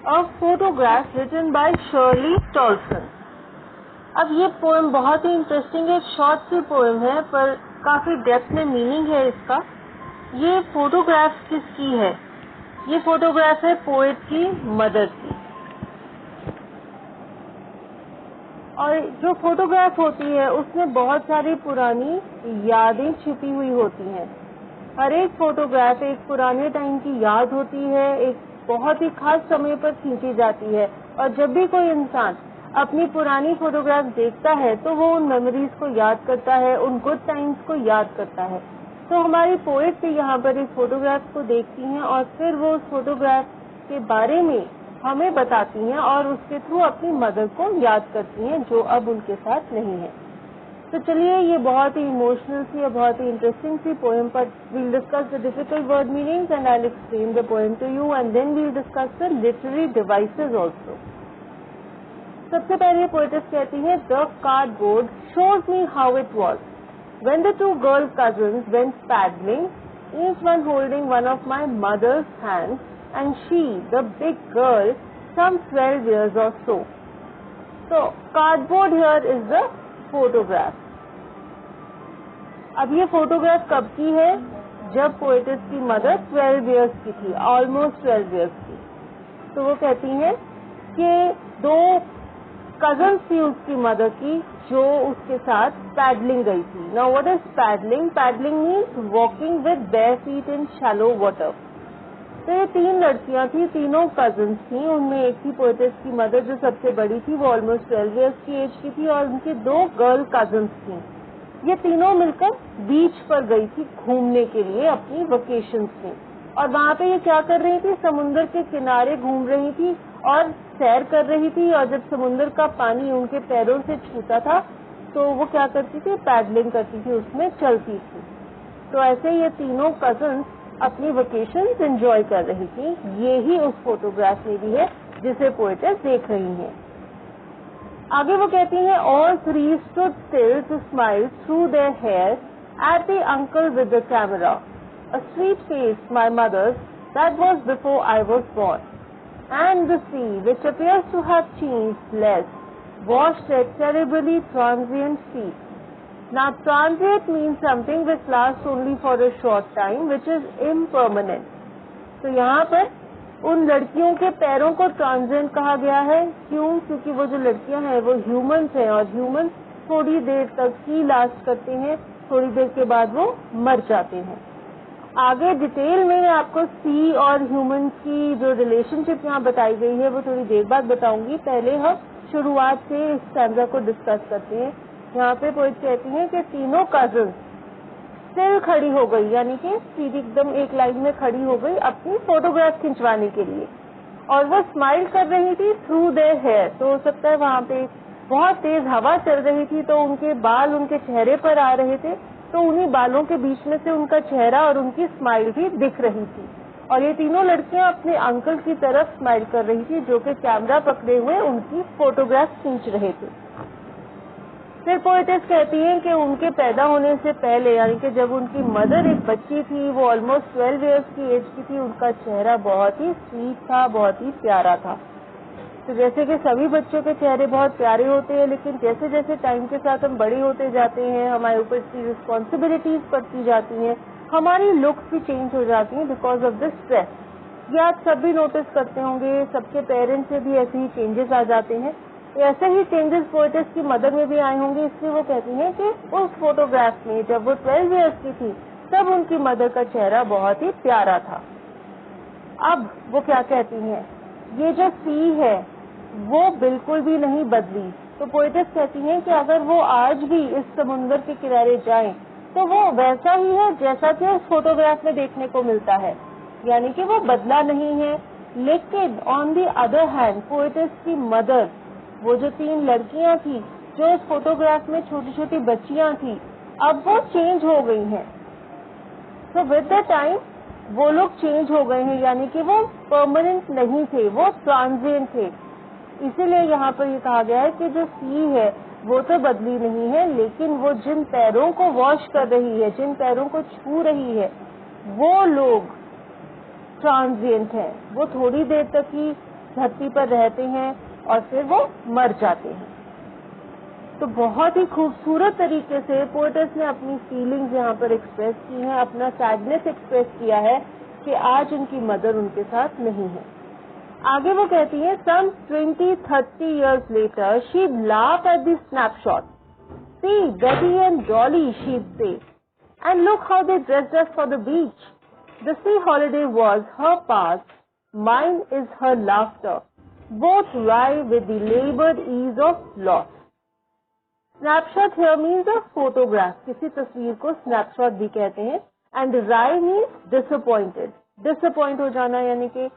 A photograph written by Shirley Tolson। अब ये poem बहुत ही इंटरेस्टिंग है, शॉर्ट सी पोएम है पर काफी डेप्थ में मीनिंग है इसका। ये फोटोग्राफ किसकी है? ये फोटोग्राफ है पोएट की मदर की। और जो फोटोग्राफ होती है उसमें बहुत सारी पुरानी यादें छिपी हुई होती हैं। हर एक फोटोग्राफ एक पुराने टाइम की याद होती है, एक बहुत ही खास समय पर खींची जाती है। और जब भी कोई इंसान अपनी पुरानी फोटोग्राफ देखता है तो वो उन मेमोरीज को याद करता है, उन गुड टाइम्स को याद करता है। तो हमारी पोएट भी यहाँ पर इस फोटोग्राफ को देखती हैं और फिर वो उस फोटोग्राफ के बारे में हमें बताती हैं और उसके थ्रू अपनी मदर को याद करती हैं जो अब उनके साथ नहीं है। तो चलिए, ये बहुत ही इमोशनल सी और बहुत ही इंटरेस्टिंग सी पोएम पर we'll discuss the difficult word meanings and I will explain the poem to you and then we'll discuss the literary devices also. सबसे पहले पोएटेस कहती है, the cardboard shows me how it was when the two girl cousins went paddling, each one holding one of my mother's hands, and she, the big girl, some 12 years or so. So, cardboard here is the photograph. अब ये photograph कब की है? जब poetess की mother 12 years की थी, almost 12 years की। तो वो कहती हैं कि दो कजन्स थी उसकी मदर की जो उसके साथ पैडलिंग गई थी। Now what is paddling? Paddling means walking with bare feet in shallow water. तो ये तीन लड़कियां थी, तीनों कजन्स थी। उनमें एक थी पोएटेस की मदर जो सबसे बड़ी थी, वो ऑलमोस्ट 12 इयर्स की एज की थी, और उनकी दो गर्ल कजन्स थी। ये तीनों मिलकर बीच पर गई थी घूमने के लिए अपनी वेकेशंस में। और वहाँ पे ये क्या कर रही थी? समुन्द्र के किनारे घूम रही थी और सैर कर रही थी। और जब समुन्द्र का पानी उनके पैरों से छूता था तो वो क्या करती थी? पैडलिंग करती थी, उसमें चलती थी। तो ऐसे ये तीनों कजन्स अपनी वेकेशंस एंजॉय कर रही थी। ये ही उस फोटोग्राफ में भी है जिसे पोएटेस देख रही हैं। आगे वो कहती हैं, all three stood still to smile through their hair at the uncle with the camera. A sweet face, my mother's, that was before I was born. And the sea, which appears to have changed less, washed their terribly transient feet. Now, transient means something which lasts only for a short time, which is impermanent. तो यहाँ पर उन लड़कियों के पैरों को transient कहा गया है। क्यों? क्योंकि वो जो लड़कियां हैं वो ह्यूमंस हैं और ह्यूमंस थोड़ी देर तक ही लास्ट करते हैं, थोड़ी देर के बाद वो मर जाते हैं। आगे डिटेल में मैं आपको सी और ह्यूमन की जो रिलेशनशिप यहाँ बताई गई है वो थोड़ी देर बाद बताऊंगी। पहले हम शुरुआत से इस स्टैंजा को डिस्कस करते हैं। यहाँ पे पोएट कहती हैं कि तीनों कजन्स स्टिल खड़ी हो गई, यानी कि सीधी एकदम एक लाइन में खड़ी हो गई अपनी फोटोग्राफ खिंचवाने के लिए। और वो स्माइल कर रही थी थ्रू देयर हेयर। तो हो सकता है वहाँ पे बहुत तेज हवा चल रही थी तो उनके बाल उनके चेहरे पर आ रहे थे, तो उन्हीं बालों के बीच में से उनका चेहरा और उनकी स्माइल भी दिख रही थी। और ये तीनों लड़कियां अपने अंकल की तरफ स्माइल कर रही थी जो कि कैमरा पकड़े हुए उनकी फोटोग्राफ खींच रहे थे। फिर पोएटेस कहती हैं कि उनके पैदा होने से पहले, यानी कि जब उनकी मदर एक बच्ची थी, वो ऑलमोस्ट 12 इयर्स की एज की थी, उनका चेहरा बहुत ही स्वीट था, बहुत ही प्यारा था। तो जैसे कि सभी बच्चों के चेहरे बहुत प्यारे होते हैं, लेकिन जैसे जैसे टाइम के साथ हम बड़े होते जाते हैं, हमारे ऊपर की रिस्पॉन्सिबिलिटीज बढ़ती जाती हैं, हमारी लुक्स भी चेंज हो जाती हैं बिकॉज ऑफ द स्ट्रेस। ये आप सब भी नोटिस करते होंगे, सबके पेरेंट्स से भी ऐसे ही चेंजेस आ जाते हैं। तो ऐसे ही चेंजेस पोएटेस की मदर में भी आए होंगे। इसलिए वो कहती हैं कि उस फोटोग्राफ में जब वो 12 इयर्स की थी तब उनकी मदर का चेहरा बहुत ही प्यारा था। अब वो क्या कहती हैं, ये जो सी है वो बिल्कुल भी नहीं बदली। तो पोएटेस कहती हैं कि अगर वो आज भी इस समुन्द्र के किनारे जाएं तो वो वैसा ही है जैसा कि उस फोटोग्राफ में देखने को मिलता है, यानी कि वो बदला नहीं है। लेकिन on the other hand poetess की मदर, वो जो तीन लड़कियां थी जो उस फोटोग्राफ में छोटी छोटी बच्चियां थी, अब वो चेंज हो गई हैं। तो विद द टाइम वो लोग चेंज हो गए हैं, यानी कि वो परमानेंट नहीं थे, वो ट्रांजिएंट थे। इसीलिए यहाँ पर ये कहा गया है कि जो सी है वो तो बदली नहीं है, लेकिन वो जिन पैरों को वॉश कर रही है, जिन पैरों को छू रही है, वो लोग ट्रांजिएंट हैं। वो थोड़ी देर तक ही धरती पर रहते हैं और फिर वो मर जाते हैं। तो बहुत ही खूबसूरत तरीके से पोएटस ने अपनी फीलिंग्स यहाँ पर एक्सप्रेस की हैं, अपना सैडनेस एक्सप्रेस किया है कि आज उनकी मदर उनके साथ नहीं है। आगे वो कहती है, some 20-30 years later, she'd laugh at the snapshot. See, Betty and Dolly, she'd say, and look how they dressed us for the beach. The sea holiday was her past, mine is her laughter. Both rye with the labored ease of loss. Snapshot here means a photograph. किसी तस्वीर को snapshot भी कहते हैं. And rye means disappointed. Disappoint हो जाना यानी कि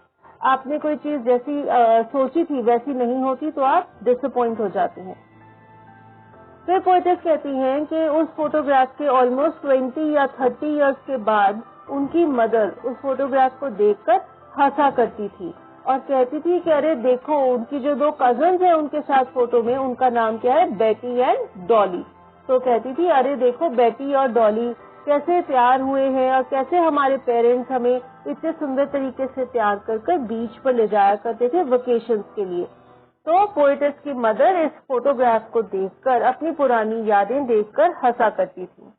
आपने कोई चीज जैसी सोची थी वैसी नहीं होती तो आप डिसअपॉइंट हो जाते हैं। फिर पोएटेस कहती हैं कि उस फोटोग्राफ के ऑलमोस्ट 20 या 30 इयर्स के बाद उनकी मदर उस फोटोग्राफ को देखकर हंसा करती थी और कहती थी कि अरे देखो, उनकी जो दो कजन्स हैं उनके साथ फोटो में, उनका नाम क्या है, बेटी एंड डॉली। तो कहती थी अरे देखो, बेटी और डॉली कैसे तैयार हुए हैं और कैसे हमारे पेरेंट्स हमें इतने सुंदर तरीके से तैयार कर बीच पर ले जाया करते थे वेकेशंस के लिए। तो पोएटेस की मदर इस फोटोग्राफ को देखकर, अपनी पुरानी यादें देखकर हंसा करती थी।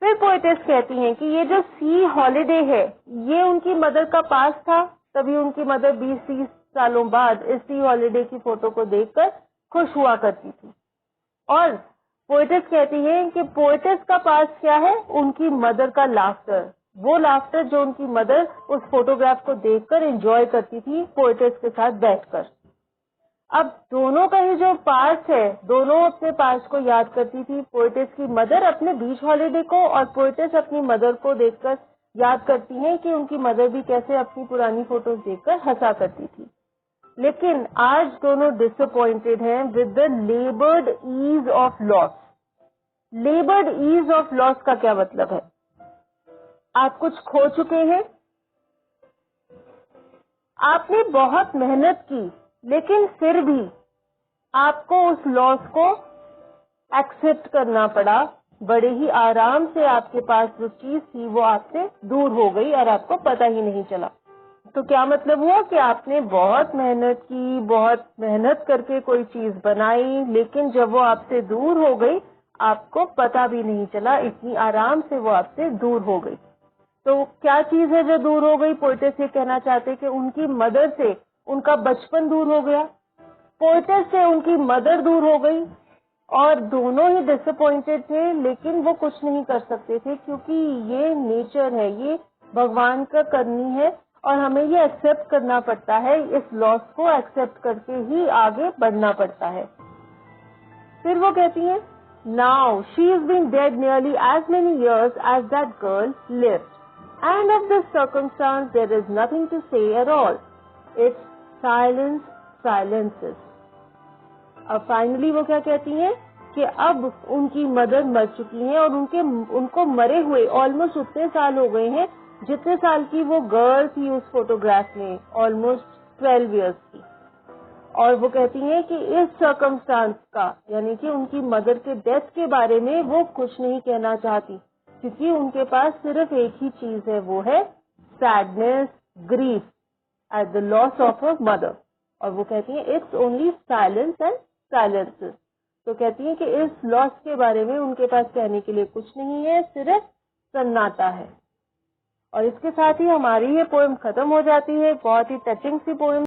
फिर पोएटेस कहती हैं कि ये जो सी हॉलिडे है ये उनकी मदर का पास था, तभी उनकी मदर 20-30 सालों बाद इस सी हॉलिडे की फोटो को देखकर खुश हुआ करती थी। और पोएटेस कहती है कि पोएटेस का पास क्या है, उनकी मदर का लाफ्टर, वो लाफ्टर जो उनकी मदर उस फोटोग्राफ को देखकर एंजॉय करती थी पोएटेस के साथ बैठकर। अब दोनों का ही जो पास है, दोनों अपने पास को याद करती थी। पोएटेस की मदर अपने बीच हॉलिडे को और पोएटेस अपनी मदर को देखकर याद करती हैं कि उनकी मदर भी कैसे अपनी पुरानी फोटोज देखकर हंसा करती थी। लेकिन आज दोनों डिसअपॉइंटेड हैं with the laboured ease of loss. Laboured ease of loss का क्या मतलब है? आप कुछ खो चुके हैं, आपने बहुत मेहनत की, लेकिन फिर भी आपको उस लॉस को एक्सेप्ट करना पड़ा। बड़े ही आराम से आपके पास जो चीज थी वो आपसे दूर हो गई और आपको पता ही नहीं चला। तो क्या मतलब हुआ कि आपने बहुत मेहनत की, बहुत मेहनत करके कोई चीज बनाई, लेकिन जब वो आपसे दूर हो गई आपको पता भी नहीं चला, इतनी आराम से वो आपसे दूर हो गई। तो क्या चीज है जो दूर हो गई? पोएटेस ये कहना चाहते कि उनकी मदर से उनका बचपन दूर हो गया, पोएटेस से उनकी मदर दूर हो गई और दोनों ही डिसअपॉइंटेड थे, लेकिन वो कुछ नहीं कर सकते थे क्योंकि ये नेचर है, ये भगवान का करनी है और हमें ये एक्सेप्ट करना पड़ता है। इस लॉस को एक्सेप्ट करके ही आगे बढ़ना पड़ता है। फिर वो कहती हैं, now she is been dead nearly as many years as that girl lived, and of this circumstance there is nothing to say at all, it's silence silences. अब फाइनली वो क्या कहती हैं कि अब उनकी मदर मर चुकी हैं और उनको मरे हुए ऑलमोस्ट उतने साल हो गए हैं जितने साल की वो गर्ल थी उस फोटोग्राफ में, ऑलमोस्ट 12 इयर्स की। और वो कहती हैं कि इस सर्कमस्टांस का, यानी कि उनकी मदर के डेथ के बारे में वो कुछ नहीं कहना चाहती क्योंकि उनके पास सिर्फ एक ही चीज है, वो है sadness, grief at the loss of a mother. और वो कहती हैं it's only silence and silences. तो कहती हैं कि इस लॉस के बारे में उनके पास कहने के लिए कुछ नहीं है, सिर्फ सन्नाटा है। और इसके साथ ही हमारी ये पोएम खत्म हो जाती है। बहुत ही टचिंग सी पोएम